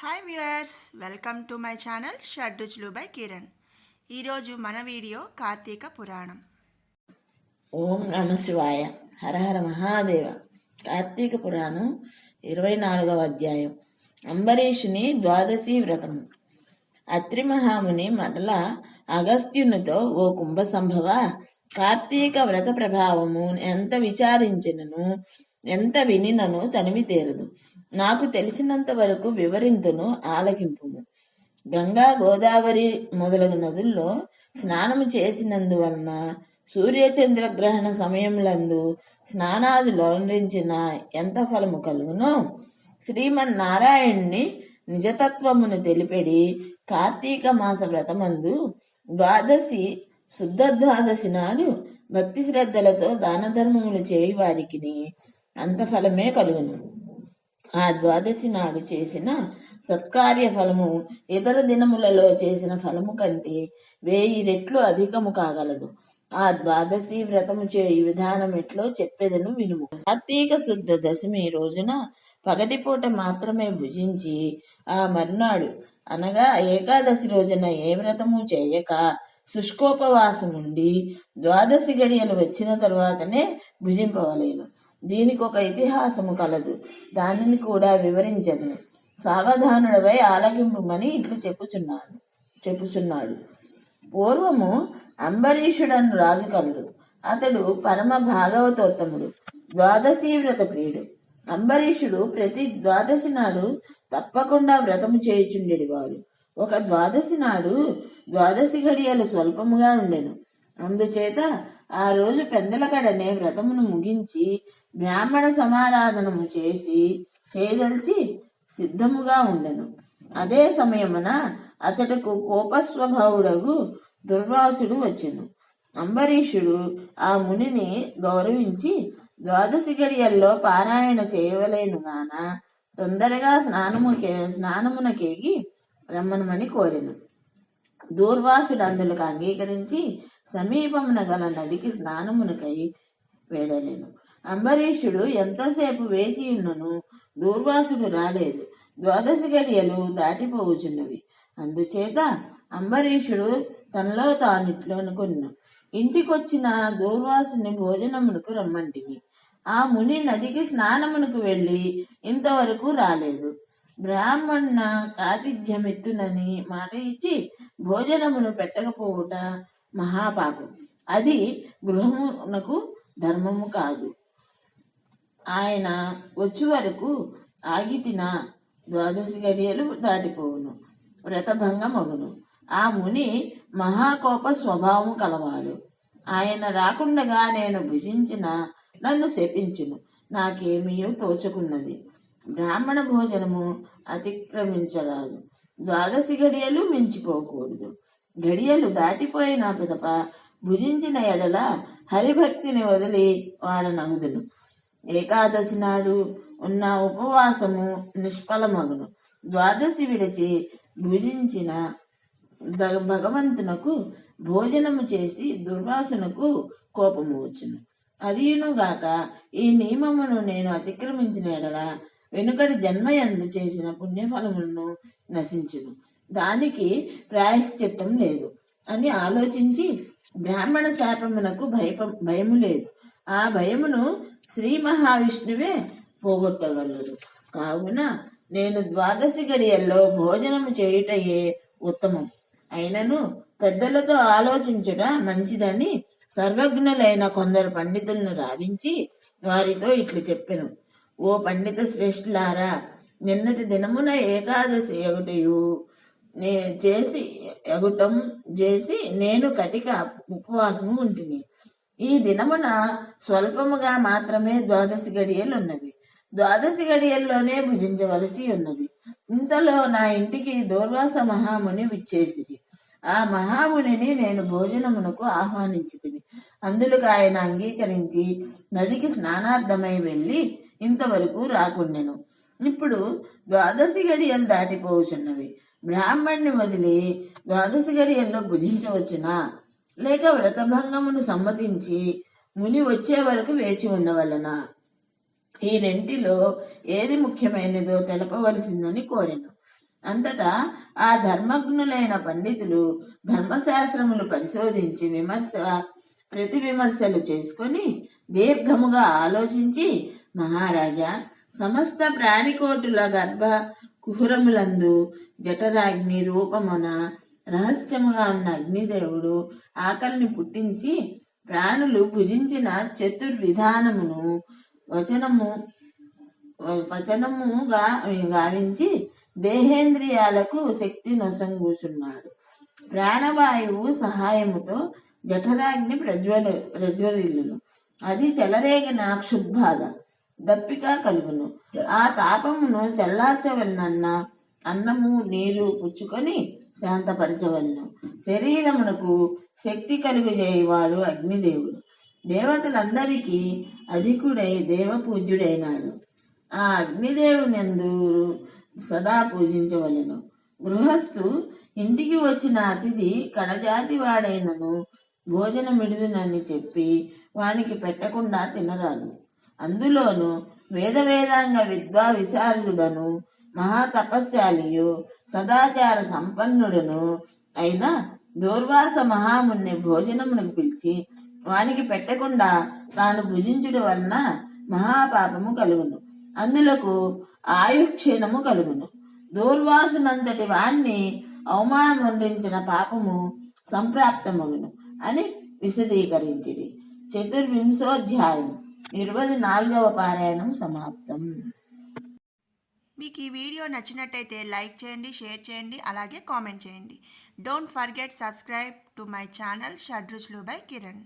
Hi viewers, welcome to my channel Shadruchulu by Kiran. ఈరోజు మన video Karthika పురాణం. ఓం నమ శివాయ. హర హర మహాదేవ. కార్తీక పురాణం 24వ అధ్యాయం. అంబరీషుని ద్వాదశి వ్రతము. అత్రి మహాముని మరల అగస్త్యునితో, ఓ కుంభ సంభవ, కార్తీక వ్రత ప్రభావము ఎంత విచారించినను ఎంత వినినను తనివి తీరదు. నాకు తెలిసినంత వరకు వివరింతును, ఆలకింపుము. గంగా, గోదావరి మొదలగు నదుల్లో స్నానము చేసినందువలన సూర్యచంద్రగ్రహణ సమయములందు స్నానాదులొనరించిన ఎంత ఫలము కలుగునో శ్రీమన్నారాయణుని నిజతత్వమును తెలిపెడి కార్తీక మాస వ్రతమందు ద్వాదశి శుద్ధ ద్వాదశి నాడు భక్తి శ్రద్ధలతో దాన ధర్మములు చేయి వారికి అంత ఫలమే కలుగును. ఆ ద్వాదశి నాడు చేసిన సత్కార్య ఫలము ఇతర దినములలో చేసిన ఫలము కంటే 1000 రెట్లు అధికము కాగలదు. ఆ ద్వాదశి వ్రతము చేయు విధానం ఎట్లో చెప్పేదను వినుము. కార్తీక శుద్ధ దశమి రోజున పగటిపూట మాత్రమే భుజించి ఆ మర్నాడు అనగా ఏకాదశి రోజున ఏ వ్రతము చేయక శుష్కోపవాసముండి ద్వాదశి గడియలు వచ్చిన తరువాతనే భుజింపవలేను. దీనికి ఒక ఇతిహాసము కలదు, దానిని కూడా వివరించను. సావధానుడవై ఆలకింపుమని ఇట్లు చెప్పుచున్నాడు. పూర్వము అంబరీషుడను రాజు కలుడు. అతడు పరమ భాగవతోత్తముడు, ద్వాదశి వ్రత ప్రియుడు. అంబరీషుడు ప్రతి ద్వాదశి నాడు తప్పకుండా వ్రతము చేయుచుండెడివాడు. ఒక ద్వాదశి నాడు ద్వాదశి గడియలు స్వల్పముగా ఉండెను. అందుచేత ఆ రోజు పెందలకడనే వ్రతమును ముగించి బ్రాహ్మణ సమారాధనము చేయదలిచి సిద్ధముగా ఉండెను. అదే సమయమున అచటకు కోపస్వభావుడగు దుర్వాసుడు వచ్చెను. అంబరీషుడు ఆ మునిని గౌరవించి ద్వాదశి గడియల్లో పారాయణ చేయవలేను గాన తొందరగా స్నానమునకేగి రమ్మనమని కోరెను. దూర్వాసుడు అందులకు అంగీకరించి సమీపమున గల నదికి స్నానమునకై వేడలేను. అంబరీషుడు ఎంతసేపు వేచి ఉన్నను దూర్వాసుడు రాలేదు. ద్వాదశి గడియలు దాటిపోవుచున్నవి. అందుచేత అంబరీషుడు తనలో తానిట్లనుకున్నాను, ఇంటికొచ్చిన దూర్వాసుని భోజనమునకు రమ్మంటిని. ఆ ముని నదికి స్నానమునకు వెళ్ళి ఇంతవరకు రాలేదు. బ్రాహ్మణ కాతిథ్యమెత్తునని మాట ఇచ్చి భోజనమును పెట్టకపోవుట మహాపాపం. అది గృహమునకు ధర్మము కాదు. ఆయన వచ్చి వరకు ఆగితిన ద్వాదశి గడియలు దాటిపోవును, వ్రతభంగమగును. ఆ ముని మహాకోప స్వభావము కలవాడు. ఆయన రాకుండగా నేను భుజించిన నన్ను శపించును. నాకేమీయో తోచుకున్నది. బ్రాహ్మణ భోజనము అతిక్రమించరాదు. ద్వాదశి గడియలు మించిపోకూడదు. గడియలు దాటిపోయిన పిదప భుజించిన ఎడల హరిభక్తిని వదిలి వాడనగుదును. ఏకాదశి నాడు ఉన్న ఉపవాసము నిష్ఫలమగును. ద్వాదశి విడిచి భుజించిన భగవంతునకు భోజనము చేసి దుర్వాసునకు కోపము వచ్చును. అదియునుగాక ఈ నియమమును నేను అతిక్రమించిన ఎడల వెనుకటి జన్మయందు చేసిన పుణ్యఫలములను నశించును. దానికి ప్రాయశ్చిత్తం లేదు అని ఆలోచించి బ్రాహ్మణ శాపమునకు భయము లేదు. ఆ భయమును శ్రీ మహావిష్ణువే పోగొట్టగలడు. కావున నేను ద్వాదశి గడియల్లో భోజనము చేయుటయే ఉత్తమం. అయినను పెద్దలతో ఆలోచించుట మంచిదని సర్వజ్ఞులైన కొందరు పండితులను రావించి వారితో ఇట్లు చెప్పెను. ఓ పండిత శ్రేష్ఠులారా, నిన్నటి దినమున ఏకాదశి ఎగుటం చేసి నేను కటిక ఉపవాసము ఉంటిని. ఈ దినమున స్వల్పముగా మాత్రమే ద్వాదశి గడియలున్నవి. ద్వాదశి గడియల్లోనే భుజించవలసి ఉన్నది. ఇంతలో నా ఇంటికి దూర్వాస మహాముని విచ్చేసిరి. ఆ మహామునిని నేను భోజనమునకు ఆహ్వానించితిని. అందులకు ఆయన అంగీకరించి నదికి స్నానార్థమై వెళ్ళి ఇంతవరకు రాకుండెను. ఇప్పుడు ద్వాదశి గడియలు దాటిపోవచ్చున్నవి. బ్రాహ్మణ్ణి వదిలి ద్వాదశి గడియల్లో భుజించవచ్చునా, లేక వ్రతభంగమును సమ్మతించి ముని వచ్చే వరకు వేచి ఉండవలనా? ఈ రెంటిలో ఏది ముఖ్యమైనదో తెలపవలసిందని కోరెను. అంతటా ఆ ధర్మజ్ఞులైన పండితులు ధర్మశాస్త్రములు పరిశోధించి ప్రతి విమర్శలు చేసుకొని దీర్ఘముగా ఆలోచించి, మహారాజా, సమస్త ప్రాణికోటుల గర్భ కుహరములందు జఠరాగ్ని రూపమున రహస్యముగా ఉన్న అగ్నిదేవుడు ఆకలిని పుట్టించి ప్రాణులు భుజించిన చతుర్విధానమును వచనముగా గావించి దేహేంద్రియాలకు శక్తి నొసంగూచున్నాడు. ప్రాణవాయువు సహాయముతో జఠరాగ్ని ప్రజ్వరిల్లును. అది చెలరేగిన క్షుద్బాధ దప్పిక కలుగును. ఆ తాపమును చల్లార్చవలనన్న అన్నము నీరు పుచ్చుకొని శాంతపరచవలను. శరీరమునకు శక్తి కలుగజేయవాడు అగ్నిదేవుడు. దేవతలందరికీ అధికుడై దేవపూజ్యుడైనాడు. ఆ అగ్నిదేవునందు సదా పూజించవలెను. గృహస్థు ఇంటికి వచ్చిన అతిథి కడజాతి వాడైనను భోజనమిడుదునని చెప్పి వానికి పెట్టకుండా తినరాదు. అందులోను వేదాంగ విశారదుడను మహాతపస్శాలియు సదాచార సంపన్నుడను అయిన దూర్వాస మహాముని భోజనమును పిలిచి వానికి పెట్టకుండా తాను భుజించుట వలన మహాపాపము కలుగును. అందులకు ఆయుక్షీణము కలుగును. దూర్వాసునంతటి వాణ్ణి అవమానమందించిన పాపము సంప్రాప్తమగును అని విశదీకరించిరి. 24వ 24వ పారాయణం సమాప్తం. మీకు ఈ వీడియో నచ్చినట్టయితే లైక్ చేయండి, షేర్ చేయండి, అలాగే కామెంట్ చేయండి. Don't forget subscribe to my channel Shadruchulu by Kiran.